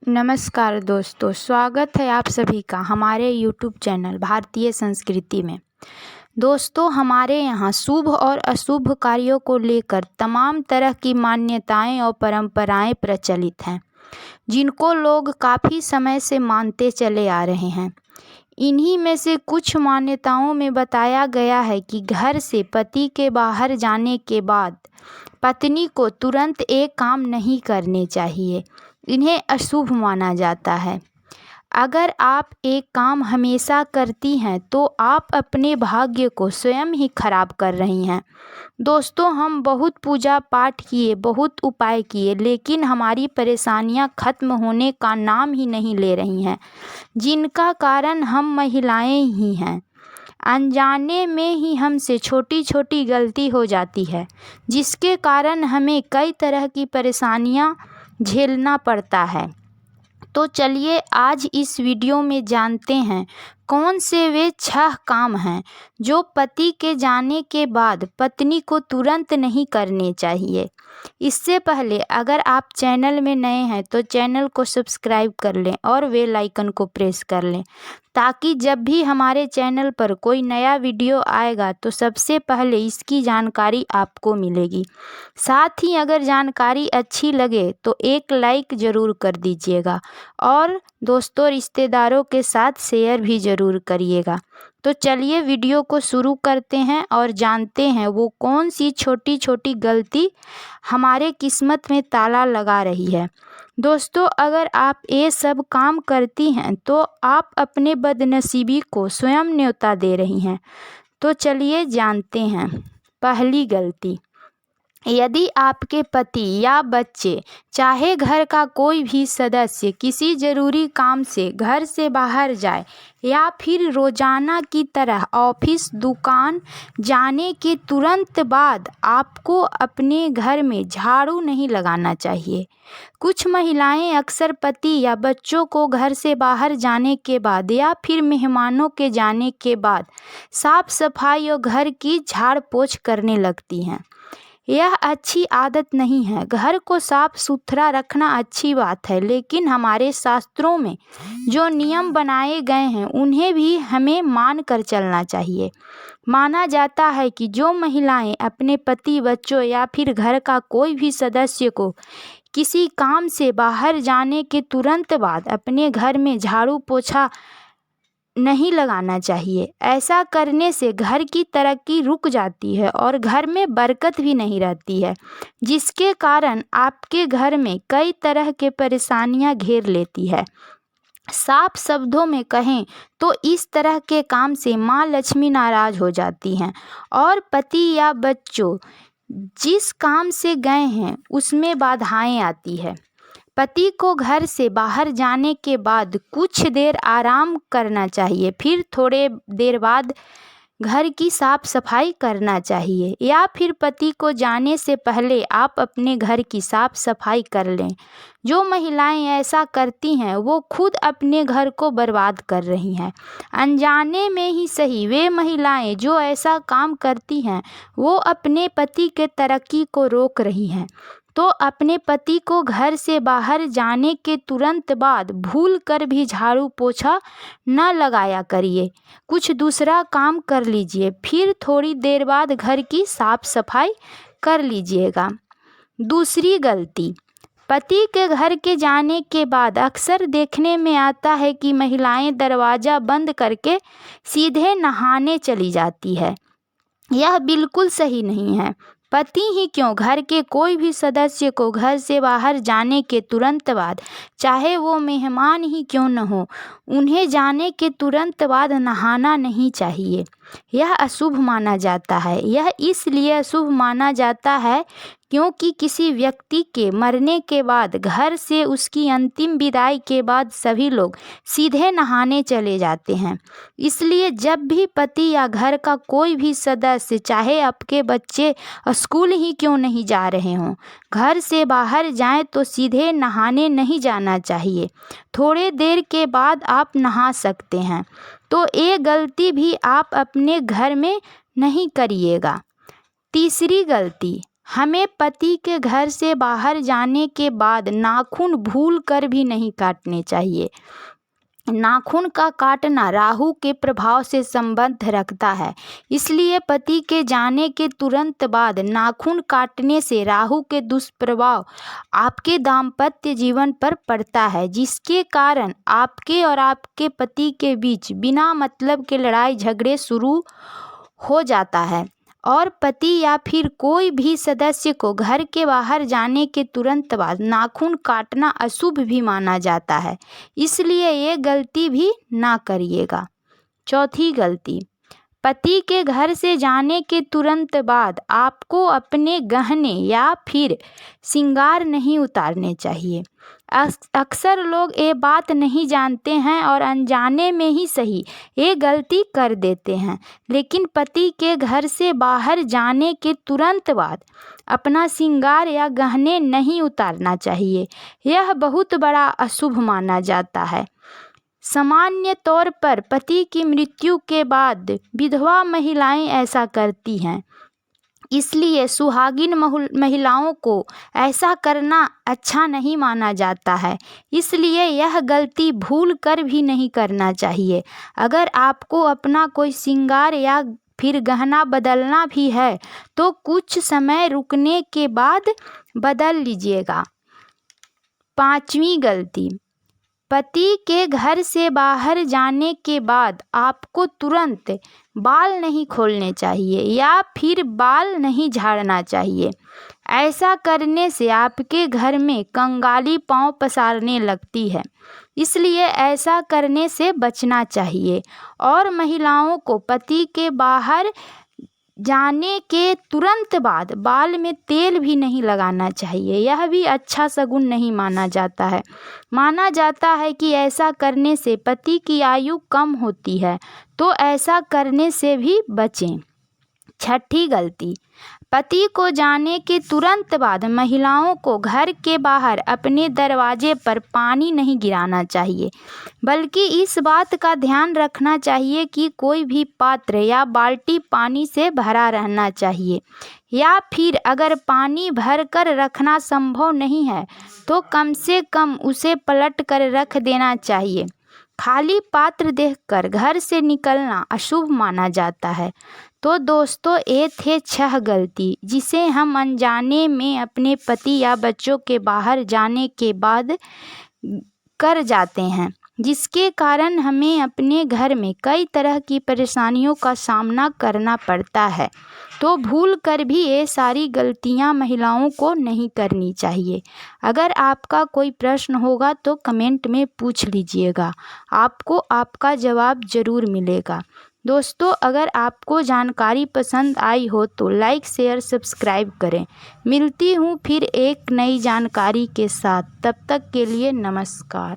नमस्कार दोस्तों, स्वागत है आप सभी का हमारे यूट्यूब चैनल भारतीय संस्कृति में। दोस्तों, हमारे यहाँ शुभ और अशुभ कार्यों को लेकर तमाम तरह की मान्यताएं और परंपराएं प्रचलित हैं, जिनको लोग काफ़ी समय से मानते चले आ रहे हैं। इन्हीं में से कुछ मान्यताओं में बताया गया है कि घर से पति के बाहर जाने के बाद पत्नी को तुरंत एक काम नहीं करने चाहिए। इन्हें अशुभ माना जाता है। अगर आप एक काम हमेशा करती हैं तो आप अपने भाग्य को स्वयं ही खराब कर रही हैं। दोस्तों, हम बहुत पूजा पाठ किए, बहुत उपाय किए, लेकिन हमारी परेशानियां खत्म होने का नाम ही नहीं ले रही हैं, जिनका कारण हम महिलाएं ही हैं। अनजाने में ही हमसे छोटी छोटी गलती हो जाती है, जिसके कारण हमें कई तरह की परेशानियां झेलना पड़ता है। तो चलिए आज इस वीडियो में जानते हैं कौन से वे 6 काम हैं जो पति के जाने के बाद पत्नी को तुरंत नहीं करने चाहिए। इससे पहले अगर आप चैनल में नए हैं तो चैनल को सब्सक्राइब कर लें और बेल आइकन को प्रेस कर लें, ताकि जब भी हमारे चैनल पर कोई नया वीडियो आएगा तो सबसे पहले इसकी जानकारी आपको मिलेगी। साथ ही अगर जानकारी अच्छी लगे तो एक लाइक ज़रूर कर दीजिएगा और दोस्तों रिश्तेदारों के साथ शेयर भी ज़रूर करिएगा। तो चलिए वीडियो को शुरू करते हैं और जानते हैं वो कौन सी छोटी छोटी गलती हमारे किस्मत में ताला लगा रही है। दोस्तों, अगर आप ये सब काम करती हैं तो आप अपने बदनसीबी को स्वयं न्योता दे रही हैं। तो चलिए जानते हैं। पहली गलती, यदि आपके पति या बच्चे चाहे घर का कोई भी सदस्य किसी ज़रूरी काम से घर से बाहर जाए या फिर रोज़ाना की तरह ऑफिस दुकान जाने के तुरंत बाद आपको अपने घर में झाड़ू नहीं लगाना चाहिए। कुछ महिलाएं अक्सर पति या बच्चों को घर से बाहर जाने के बाद या फिर मेहमानों के जाने के बाद साफ सफाई और घर की झाड़ पोछ करने लगती हैं। यह अच्छी आदत नहीं है। घर को साफ सुथरा रखना अच्छी बात है, लेकिन हमारे शास्त्रों में जो नियम बनाए गए हैं उन्हें भी हमें मान कर चलना चाहिए। माना जाता है कि जो महिलाएं अपने पति, बच्चों या फिर घर का कोई भी सदस्य को किसी काम से बाहर जाने के तुरंत बाद अपने घर में झाड़ू पोछा नहीं लगाना चाहिए। ऐसा करने से घर की तरक्की रुक जाती है और घर में बरकत भी नहीं रहती है, जिसके कारण आपके घर में कई तरह के परेशानियां घेर लेती है। साफ शब्दों में कहें तो इस तरह के काम से माँ लक्ष्मी नाराज हो जाती हैं और पति या बच्चों जिस काम से गए हैं उसमें बाधाएं आती है। पति को घर से बाहर जाने के बाद कुछ देर आराम करना चाहिए, फिर थोड़े देर बाद घर की साफ सफाई करना चाहिए, या फिर पति को जाने से पहले आप अपने घर की साफ सफाई कर लें। जो महिलाएं ऐसा करती हैं वो खुद अपने घर को बर्बाद कर रही हैं। अनजाने में ही सही, वे महिलाएं जो ऐसा काम करती हैं वो अपने पति के तरक्की को रोक रही हैं। तो अपने पति को घर से बाहर जाने के तुरंत बाद भूल कर भी झाड़ू पोछा न लगाया करिए। कुछ दूसरा काम कर लीजिए, फिर थोड़ी देर बाद घर की साफ सफाई कर लीजिएगा। दूसरी गलती, पति के घर के जाने के बाद अक्सर देखने में आता है कि महिलाएं दरवाज़ा बंद करके सीधे नहाने चली जाती है। यह बिल्कुल सही नहीं है। पति ही क्यों, घर के कोई भी सदस्य को घर से बाहर जाने के तुरंत बाद, चाहे वो मेहमान ही क्यों न हो, उन्हें जाने के तुरंत बाद नहाना नहीं चाहिए। यह अशुभ माना जाता है। यह इसलिए अशुभ माना जाता है क्योंकि किसी व्यक्ति के मरने के बाद घर से उसकी अंतिम विदाई के बाद सभी लोग सीधे नहाने चले जाते हैं। इसलिए जब भी पति या घर का कोई भी सदस्य, चाहे आपके बच्चे स्कूल ही क्यों नहीं जा रहे हों, घर से बाहर जाएं तो सीधे नहाने नहीं जाना चाहिए। थोड़े देर के बाद आप नहा सकते हैं। तो ये गलती भी आप अपने घर में नहीं करिएगा। तीसरी गलती, हमें पति के घर से बाहर जाने के बाद नाखून भूल कर भी नहीं काटने चाहिए। नाखून का काटना राहु के प्रभाव से संबंध रखता है, इसलिए पति के जाने के तुरंत बाद नाखून काटने से राहु के दुष्प्रभाव आपके दाम्पत्य जीवन पर पड़ता है, जिसके कारण आपके और आपके पति के बीच बिना मतलब के लड़ाई झगड़े शुरू हो जाता है और पति या फिर कोई भी सदस्य को घर के बाहर जाने के तुरंत बाद नाखून काटना अशुभ भी माना जाता है, इसलिए ये गलती भी ना करिएगा। चौथी गलती, पति के घर से जाने के तुरंत बाद आपको अपने गहने या फिर श्रृंगार नहीं उतारने चाहिए। अक्सर लोग ये बात नहीं जानते हैं और अनजाने में ही सही ये गलती कर देते हैं, लेकिन पति के घर से बाहर जाने के तुरंत बाद अपना श्रृंगार या गहने नहीं उतारना चाहिए। यह बहुत बड़ा अशुभ माना जाता है। सामान्य तौर पर पति की मृत्यु के बाद विधवा महिलाएं ऐसा करती हैं, इसलिए सुहागिन महिलाओं को ऐसा करना अच्छा नहीं माना जाता है, इसलिए यह गलती भूल कर भी नहीं करना चाहिए। अगर आपको अपना कोई श्रृंगार या फिर गहना बदलना भी है तो कुछ समय रुकने के बाद बदल लीजिएगा। पांचवी गलती, पति के घर से बाहर जाने के बाद आपको तुरंत बाल नहीं खोलने चाहिए या फिर बाल नहीं झाड़ना चाहिए। ऐसा करने से आपके घर में कंगाली पांव पसारने लगती है, इसलिए ऐसा करने से बचना चाहिए। और महिलाओं को पति के बाहर जाने के तुरंत बाद बाल में तेल भी नहीं लगाना चाहिए, यह भी अच्छा शगुन नहीं माना जाता है। माना जाता है कि ऐसा करने से पति की आयु कम होती है, तो ऐसा करने से भी बचें। छठी गलती, पति को जाने के तुरंत बाद महिलाओं को घर के बाहर अपने दरवाजे पर पानी नहीं गिराना चाहिए, बल्कि इस बात का ध्यान रखना चाहिए कि कोई भी पात्र या बाल्टी पानी से भरा रहना चाहिए, या फिर अगर पानी भर कर रखना संभव नहीं है तो कम से कम उसे पलट कर रख देना चाहिए। खाली पात्र देखकर घर से निकलना अशुभ माना जाता है। तो दोस्तों, ये थे 6 गलती जिसे हम अनजाने में अपने पति या बच्चों के बाहर जाने के बाद कर जाते हैं, जिसके कारण हमें अपने घर में कई तरह की परेशानियों का सामना करना पड़ता है। तो भूल कर भी ये सारी गलतियां महिलाओं को नहीं करनी चाहिए। अगर आपका कोई प्रश्न होगा तो कमेंट में पूछ लीजिएगा, आपको आपका जवाब ज़रूर मिलेगा। दोस्तों, अगर आपको जानकारी पसंद आई हो तो लाइक शेयर सब्सक्राइब करें। मिलती हूँ फिर एक नई जानकारी के साथ, तब तक के लिए नमस्कार।